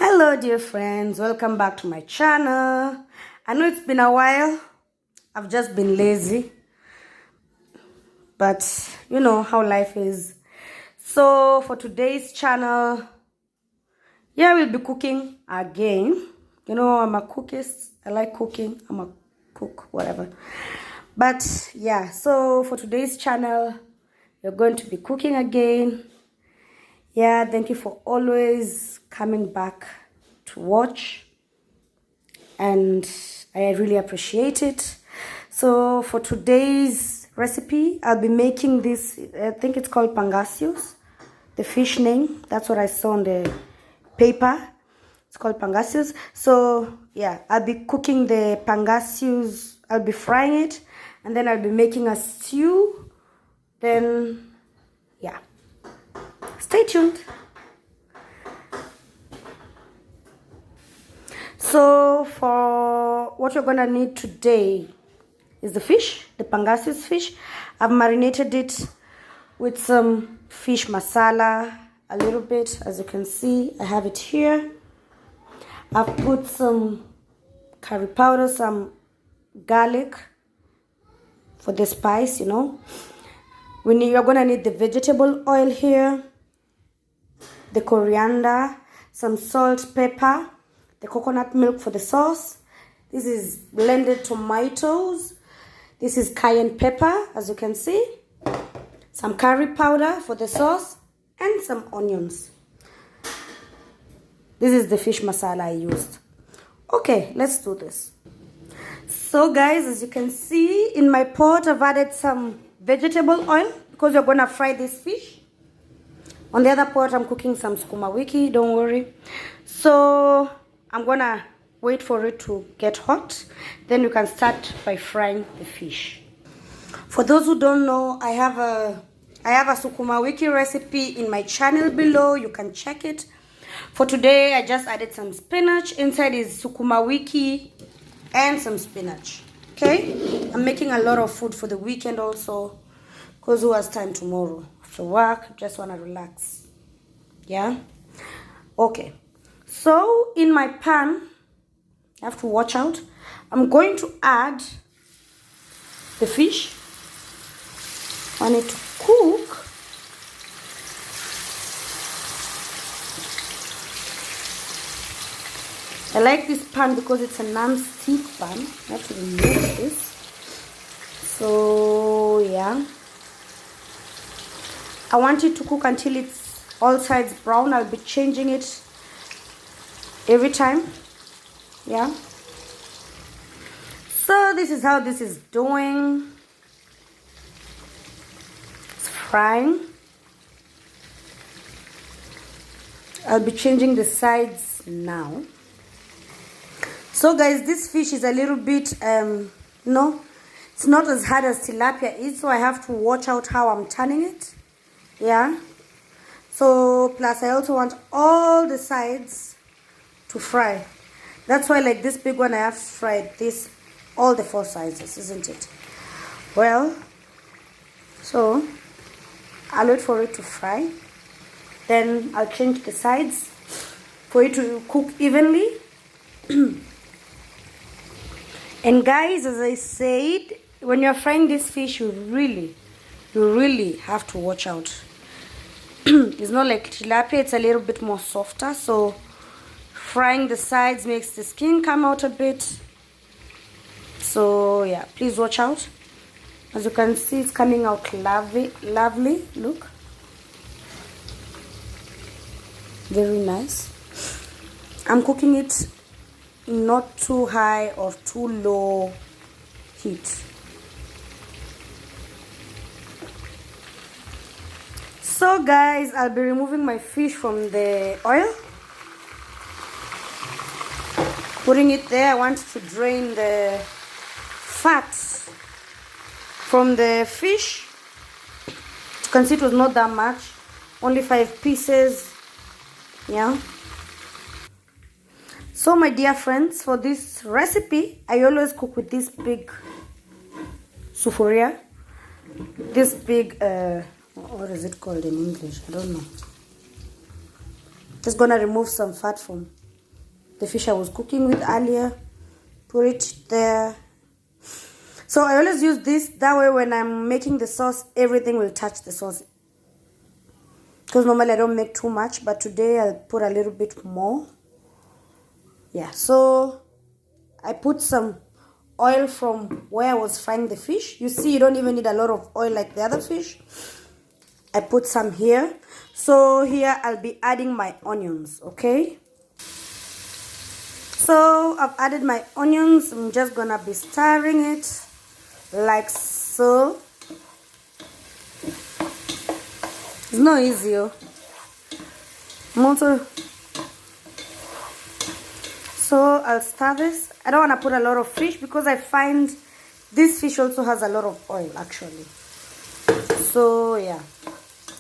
Hello dear friends, welcome back to my channel. I know it's been a while. I've just been lazy, but you know how life is. So for today's channel, we'll be cooking again. You know, I'm a cookist. I like cooking. I'm a cook, whatever. But yeah, so for today's channel, we're going to be cooking again. Yeah, thank you for always coming back to watch, and I really appreciate it. So for today's recipe, I'll be making this, I think it's called Pangasius, the fish name. That's what I saw on the paper. It's called Pangasius. So yeah, I'll be cooking the Pangasius. I'll be frying it, and then I'll be making a stew. Then yeah, stay tuned. So for what you're gonna need today is the fish, the Pangasius fish. I've marinated it with some fish masala, a little bit, as you can see. I have it here. I've put some curry powder, some garlic for the spice, you know. You're gonna need the vegetable oil here, the coriander, some salt, pepper, the coconut milk for the sauce. This is blended tomatoes. This is cayenne pepper, as you can see. Some curry powder for the sauce and some onions. This is the fish masala I used. Okay, let's do this. So guys, as you can see, in my pot I've added some vegetable oil because we're gonna fry this fish. On the other pot I'm cooking some sukuma wiki, don't worry. So I'm gonna wait for it to get hot, then you can start by frying the fish. For those who don't know, I have a sukuma wiki recipe in my channel below. You can check it. For today, I just added some spinach. Inside is sukuma wiki and some spinach. Okay, I'm making a lot of food for the weekend also, because who has time tomorrow after work? Just want to relax. Yeah, okay. So in my pan, I have to watch out. I'm going to add the fish. I need to cook. I like this pan because it's a non-stick pan. I have to remove this. So yeah, I want it to cook until it's all sides brown. I'll be changing it every time. Yeah, so this is how this is doing. It's frying. I'll be changing the sides now. So guys, this fish is a little bit no, it's not as hard as tilapia is, so I have to watch out how I'm turning it. Yeah, so plus I also want all the sides to fry. That's why, like this big one, I have fried this, all the 4 sizes, isn't it? Well, so I'll wait for it to fry. Then I'll change the sides for it to cook evenly. And guys, as I said, when you're frying this fish, you really have to watch out. It's not like tilapia, it's a little bit more softer, so frying the sides makes the skin come out a bit. So yeah, please watch out. As you can see, it's coming out lovely. Look, very nice. I'm cooking it not too high or too low heat. So guys, I'll be removing my fish from the oil, putting it there. I want to drain the fat from the fish. You can see it was not that much, only 5 pieces. Yeah. So my dear friends, for this recipe, I always cook with this big sufuria. This big, what is it called in English? I don't know. Just gonna remove some fat from the fish I was cooking with earlier. Put it there. So I always use this, that way when I'm making the sauce, everything will touch the sauce. Because normally I don't make too much, but today I'll put a little bit more. Yeah, so I put some oil from where I was frying the fish. You see, you don't even need a lot of oil like the other fish. I put some here. So here I'll be adding my onions, okay? So I've added my onions. I'm just gonna be stirring it like so. It's not easy. So I'll stir this. I don't want to put a lot of fish because I find this fish also has a lot of oil actually. So yeah,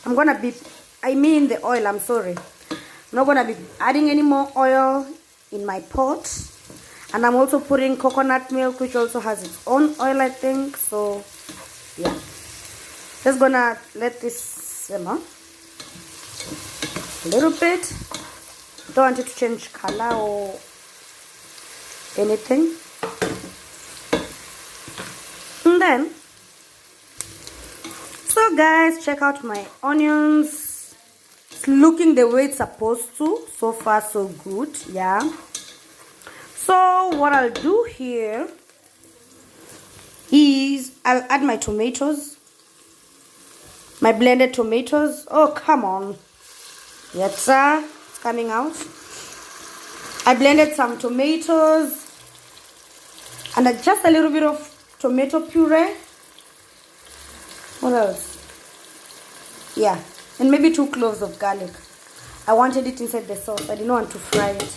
I'm gonna be, the oil, I'm sorry. I'm not gonna be adding any more oil in my pot. And I'm also putting coconut milk, which also has its own oil, I think. So yeah, just gonna let this simmer a little bit. Don't want it to change color or anything. And then, so guys, check out my onions. It's looking the way it's supposed to. So far so good. Yeah. So what I'll do here is I'll add my tomatoes, my blended tomatoes. Oh, come on. Yes, sir. It's coming out. I blended some tomatoes and just a little bit of tomato puree. What else? Yeah, and maybe 2 cloves of garlic. I wanted it inside the sauce. I didn't want to fry it.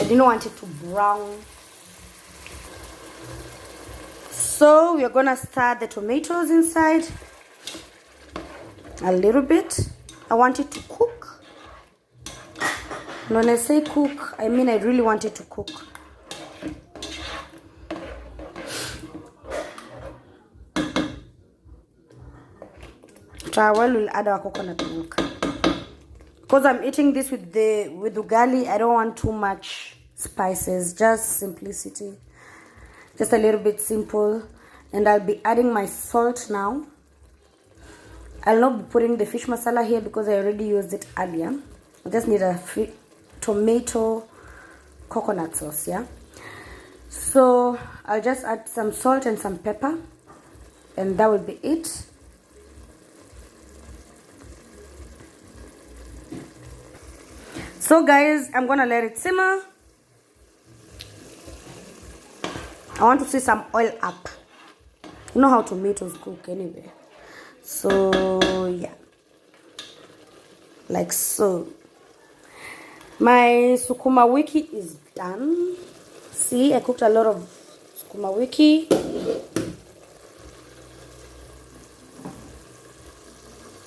I didn't want it to brown. So we are gonna stir the tomatoes inside a little bit. I want it to cook. And when I say cook, I mean I really want it to cook. After a while, we'll add our coconut milk. Because I'm eating this with ugali, I don't want too much spices, just simplicity. Just a little bit simple. And I'll be adding my salt now. I'll not be putting the fish masala here because I already used it earlier. I just need a tomato coconut sauce, yeah? So I'll just add some salt and some pepper. And that will be it. So guys, I'm gonna let it simmer. I want to see some oil up. You know how tomatoes cook anyway. So yeah, like so. My sukuma wiki is done. See, I cooked a lot of sukuma wiki.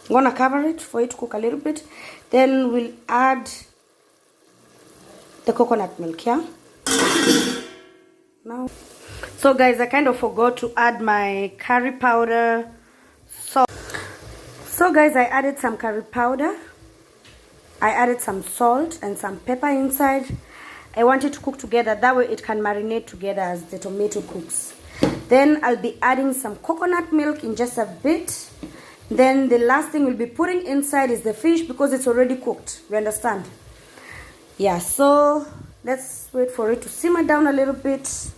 I'm gonna cover it for it to cook a little bit. Then we'll add the coconut milk, yeah? Now, so guys, I kind of forgot to add my curry powder. So guys, I added some curry powder. I added some salt and some pepper inside. I want it to cook together. That way it can marinate together as the tomato cooks. Then I'll be adding some coconut milk in just a bit. Then the last thing we'll be putting inside is the fish because it's already cooked. You understand? Yeah, so let's wait for it to simmer down a little bit.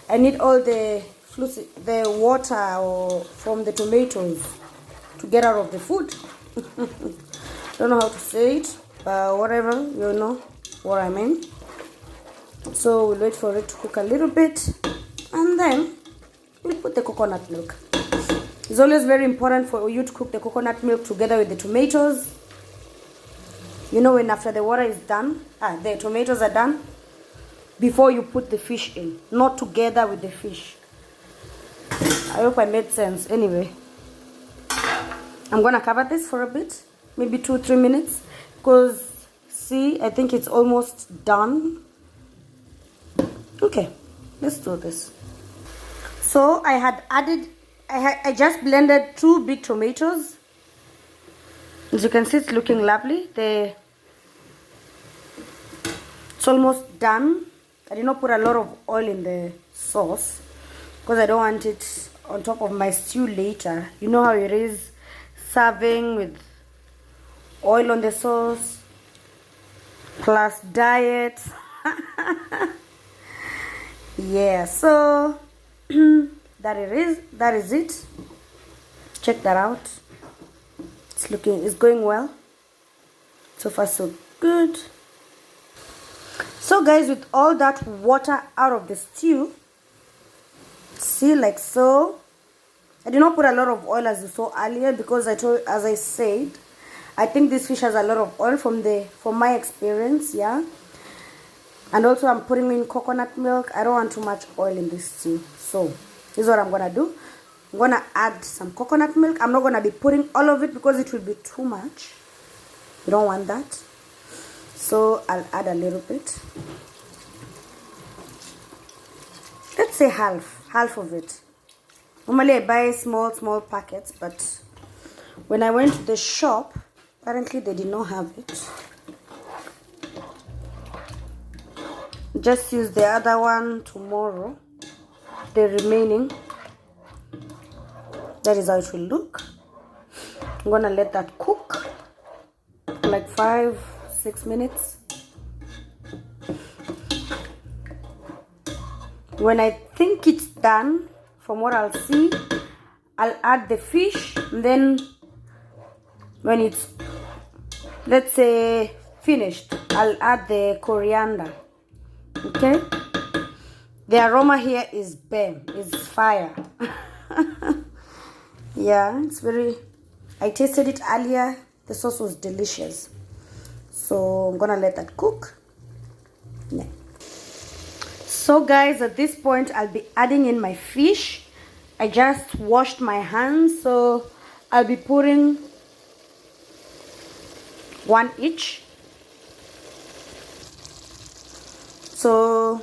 I need all the water from the tomatoes to get out of the food. Don't know how to say it, but whatever, you know what I mean. So we'll wait for it to cook a little bit and then we'll put the coconut milk. It's always very important for you to cook the coconut milk together with the tomatoes. You know, when after the water is done, the tomatoes are done, before you put the fish in, not together with the fish. I hope I made sense. Anyway, I'm gonna cover this for a bit, maybe 2-3 minutes, because see, I think it's almost done. Okay, let's do this. So I just blended 2 big tomatoes. As you can see, it's looking lovely. It's It's almost done. I did not put a lot of oil in the sauce because I don't want it on top of my stew later. You know how it is serving with oil on the sauce plus diet. Yeah, so that is it. Check that out. It's going well. So far so good. So guys, with all that water out of the stew, see, like so, I did not put a lot of oil as you saw earlier because as I said, I think this fish has a lot of oil from my experience, yeah. And also I'm putting in coconut milk. I don't want too much oil in this stew. So this is what I'm gonna do. I'm gonna add some coconut milk. I'm not gonna be putting all of it because it will be too much. You don't want that. So I'll add a little bit. Let's say half of it. Normally I buy small packets, but when I went to the shop, apparently they did not have it. Just use the other one tomorrow. The remaining. That is how it will look. I'm gonna let that cook like 5-6 minutes. When I think it's done, from what I'll see, I'll add the fish. And then when it's, let's say, finished, I'll add the coriander. Okay? The aroma here is bam, is fire. Yeah, it's very, I tasted it earlier. The sauce was delicious. So I'm gonna let that cook. Yeah. So guys, at this point I'll be adding in my fish. I just washed my hands, so I'll be putting one each. So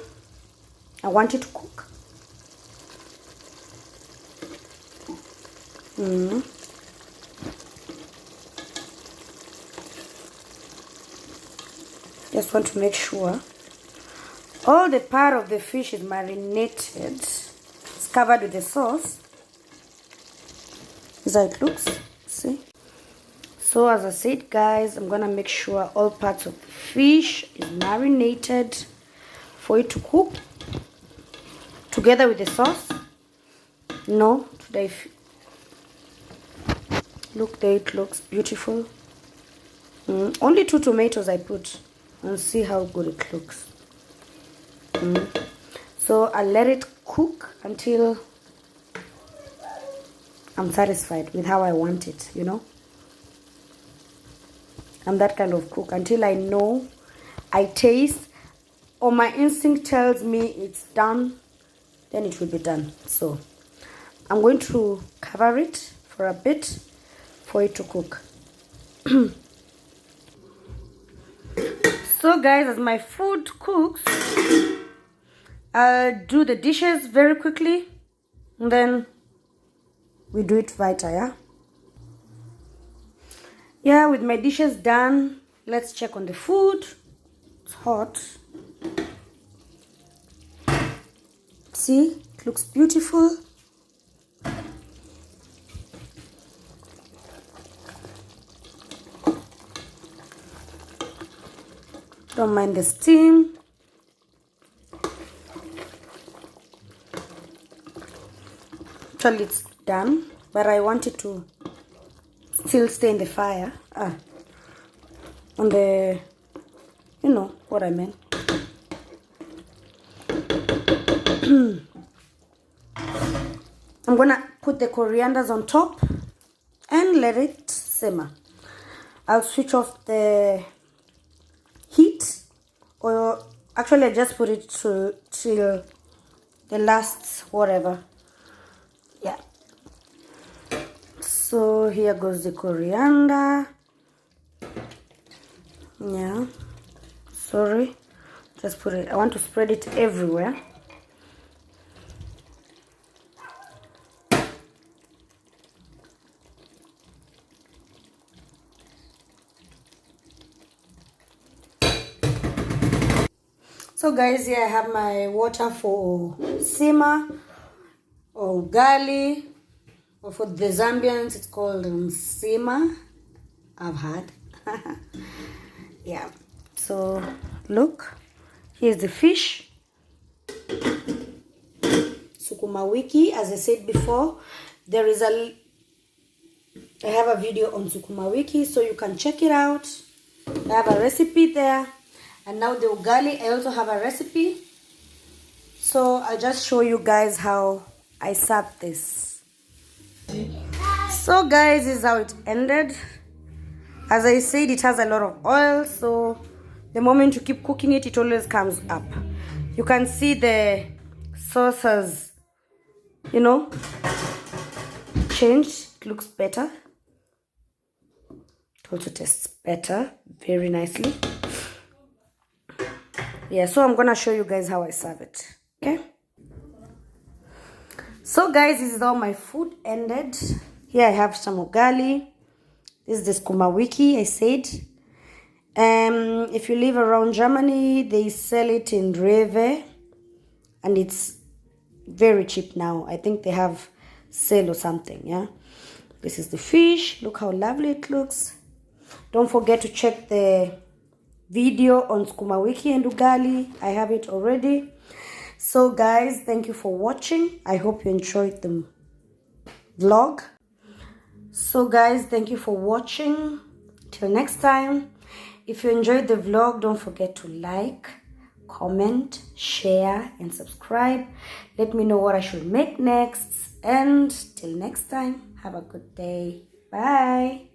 I want it to cook. Just want to make sure all the part of the fish is marinated. It's covered with the sauce. This is how it looks. See? So as I said, guys, I'm gonna make sure all parts of the fish is marinated for it to cook together with the sauce. No, today, look there, it looks beautiful. Only 2 tomatoes I put, and see how good it looks. So I'll let it cook until I'm satisfied with how I want it, you know. I'm that kind of cook until I know, I taste, or my instinct tells me it's done, then it will be done. So I'm going to cover it for a bit for it to cook. So guys, as my food cooks, I'll do the dishes very quickly, and then we do it later, yeah? Yeah, with my dishes done, let's check on the food. It's hot. See, it looks beautiful. Don't mind the steam. Actually, it's done, but I want it to still stay in the fire. On the, you know what I meant. I'm gonna put the corianders on top and let it simmer. I'll switch off the heat, or actually I just put it till the last whatever. Yeah. So here goes the coriander. Yeah. Sorry. Just put it. I want to spread it everywhere. So guys, here I have my water for sima or ugali, or for the Zambians it's called sima. I've had. Yeah. So look, here's the fish. Sukuma wiki, as I said before, I have a video on sukuma wiki, so you can check it out. I have a recipe there. And now the ugali, I also have a recipe. So I'll just show you guys how I serve this. So guys, this is how it ended. As I said, it has a lot of oil, so the moment you keep cooking it, it always comes up. You can see the sauce has, you know, changed. It looks better. It also tastes better, very nicely. Yeah, so I'm gonna show you guys how I serve it. Okay. So guys, this is how my food ended. Here I have some ugali. This is the sukuma wiki, I said. If you live around Germany, they sell it in Rewe, and it's very cheap now. I think they have sale or something. Yeah. This is the fish. Look how lovely it looks. Don't forget to check the video on sukuma wiki and ugali. I have it already. So guys, thank you for watching. I hope you enjoyed the vlog. So guys, thank you for watching. Till next time. If you enjoyed the vlog, don't forget to like, comment, share, and subscribe. Let me know what I should make next. And till next time, have a good day. Bye.